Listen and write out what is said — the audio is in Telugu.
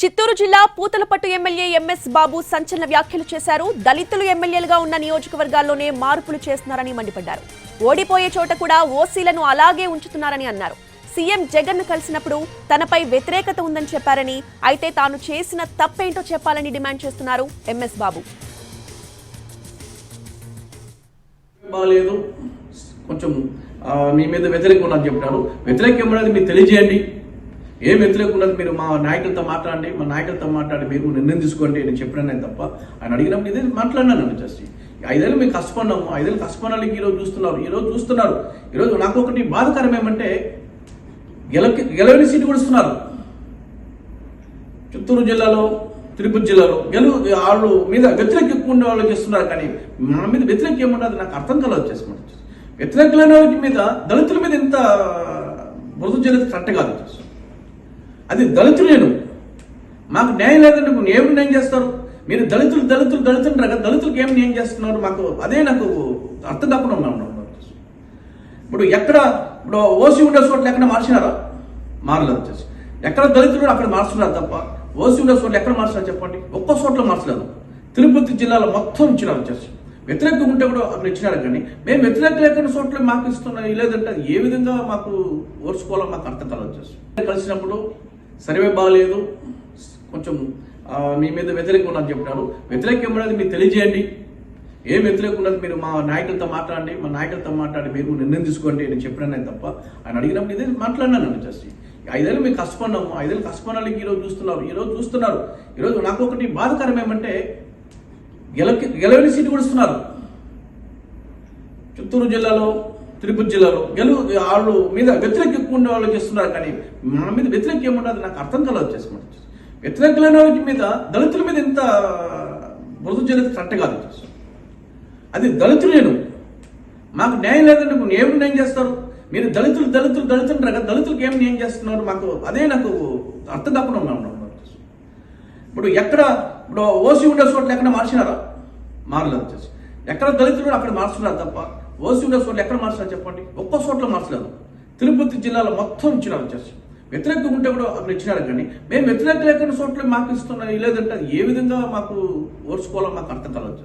చిత్తూరు జిల్లా పూతలపట్టు ఎమ్మెల్యే ఎంఎస్ బాబు సంచలన వ్యాఖ్యలు చేశారు. దళితులు ఎమ్మెల్యేలుగా ఉన్న నియోజకవర్గాల్లోనే మార్పులు చేస్తున్నారని మండిపడ్డారు. ఓడిపోయే చోట కూడా ఓసీలను అలాగే ఉంచుతున్నారని అన్నారు. సీఎం జగన్ కలిసినప్పుడు తనపై వ్యతిరేకత ఉందని చెప్పారని, అయితే తాను చేసిన తప్పేంటో చెప్పాలని డిమాండ్ చేస్తున్నారు ఎంఎస్ బాబు. కొంచెం మీ మీద వ్యతిరేకం ఉన్నది చెప్పినారు. వ్యతిరేకం ఉన్నది మీరు తెలియజేయండి. ఏం వ్యతిరేకం ఉన్నది మీరు మా నాయకులతో మాట్లాడండి, మా నాయకులతో మాట్లాడి మీరు నిర్ణయం తీసుకోండి నేను చెప్పినాను తప్ప ఆయన అడిగినప్పుడు ఇదే మాట్లాడినాను. జస్ట్ 5 ఏళ్ళు మేము కష్టపడినాము, 5 ఏళ్ళు కష్టపడాలి. ఈరోజు చూస్తున్నారు. ఈరోజు నాకు ఒకటి బాధకరం ఏమంటే గెలవని సీటు కూడా ఇస్తున్నారు. చిత్తూరు జిల్లాలో, తిరుపతి జిల్లాలో వాళ్ళు మీద వ్యతిరేక ఎక్కువ ఉండే వాళ్ళు చేస్తున్నారు. కానీ మన మీద వ్యతిరేక ఏమున్నది నాకు అర్థం కలదు. చేసుకుంటారు వ్యతిరేక లేని వాళ్ళకి మీద దళితుల మీద ఇంత మృదు జరిగితే కరెక్ట్ కాదు. అది దళితులేను మాకు న్యాయం లేదంటే ఏమి న్యాయం చేస్తారు మీరు? దళితులు అంటారు కదా, దళితులకు ఏమి న్యాయం చేస్తున్నారు? మాకు అదే నాకు అర్థం కాకుండా ఉన్నాను. ఇప్పుడు ఓసీ ఉండే చోట్ల ఎక్కడ మార్చినారా? మారలేదు. వచ్చేసి ఎక్కడ దళితులు అక్కడ మార్చున్నారు తప్ప ఓసీ ఉండే చోట్ల ఎక్కడ మార్చినారు చెప్పండి? ఒక్క చోట్ల మార్చలేదు. తిరుపతి జిల్లాలో మొత్తం ఇచ్చినారు. వచ్చేసి వ్యతిరేకం ఉంటే కూడా అక్కడ ఇచ్చినారు. కానీ మేము వ్యతిరేక లేకుండా చోట్ల మాకు ఇస్తున్నాం. లేదంటే అది ఏ విధంగా మాకు ఓర్చుకోవాలో మాకు అర్థం కాదు. వచ్చేసి కలిసినప్పుడు సర్వే బాగాలేదు, కొంచెం మీ మీద వ్యతిరేకం ఉన్నది చెప్పినారు. వ్యతిరేకం ఉన్నది మీరు తెలియజేయండి. ఏం వ్యతిరేకం ఉన్నది మీరు మా నాయకులతో మాట్లాడండి, మా నాయకులతో మాట్లాడి మీరు నిర్ణయం తీసుకోండి నేను చెప్పినాను తప్ప ఆయన అడిగినప్పుడు ఇదే మాట్లాడినాను. జస్ట్ 5 ఏళ్ళు మేము కష్టపడినాము, 5 ఏళ్ళు కష్టపడాలి. ఈరోజు చూస్తున్నారు. ఈరోజు నాకు ఒకటి బాధకరం ఏమంటే గెలవని సీటు కూడా ఇస్తున్నారు. చిత్తూరు జిల్లాలో, తిరుపతి జిల్లాలో వాళ్ళు మీద వ్యతిరేక ఎక్కువ ఉండే వాళ్ళు చేస్తున్నారు. కానీ మన మీద వ్యతిరేక ఏమున్నది నాకు అర్థం కలదు. చేసుకుంటారు వ్యతిరేక లేని వాళ్ళకి మీద దళితుల మీద ఇంత మృదు జరిగితే కరెక్ట్ కాదు. అది దళితులేను మాకు న్యాయం లేదంటే ఏమి న్యాయం చేస్తారు మీరు? దళితులు అంటారు కదా, దళితులకు ఏమి న్యాయం చేస్తున్నారు? మాకు అదే నాకు అర్థం కాకుండా ఉన్నాను. ఇప్పుడు ఓసీ ఉండే చోట్ల ఎక్కడ మార్చినారా? మారలేదు. వచ్చేసి ఎక్కడ దళితులు అక్కడ మార్చున్నారు తప్ప ఓసీ ఉండే చోట్ల ఎక్కడ మార్చినారు చెప్పండి? ఒక్క చోట్ల మార్చలేదు. తిరుపతి జిల్లాలో మొత్తం ఇచ్చినారు. వచ్చేసి వ్యతిరేకం ఉంటే కూడా అక్కడ ఇచ్చినారు. కానీ మేము వ్యతిరేక లేకుండా చోట్ల మాకు ఇస్తున్నాం. లేదంటే అది ఏ విధంగా మాకు ఓర్చుకోవాలో మాకు అర్థం కాలేదు.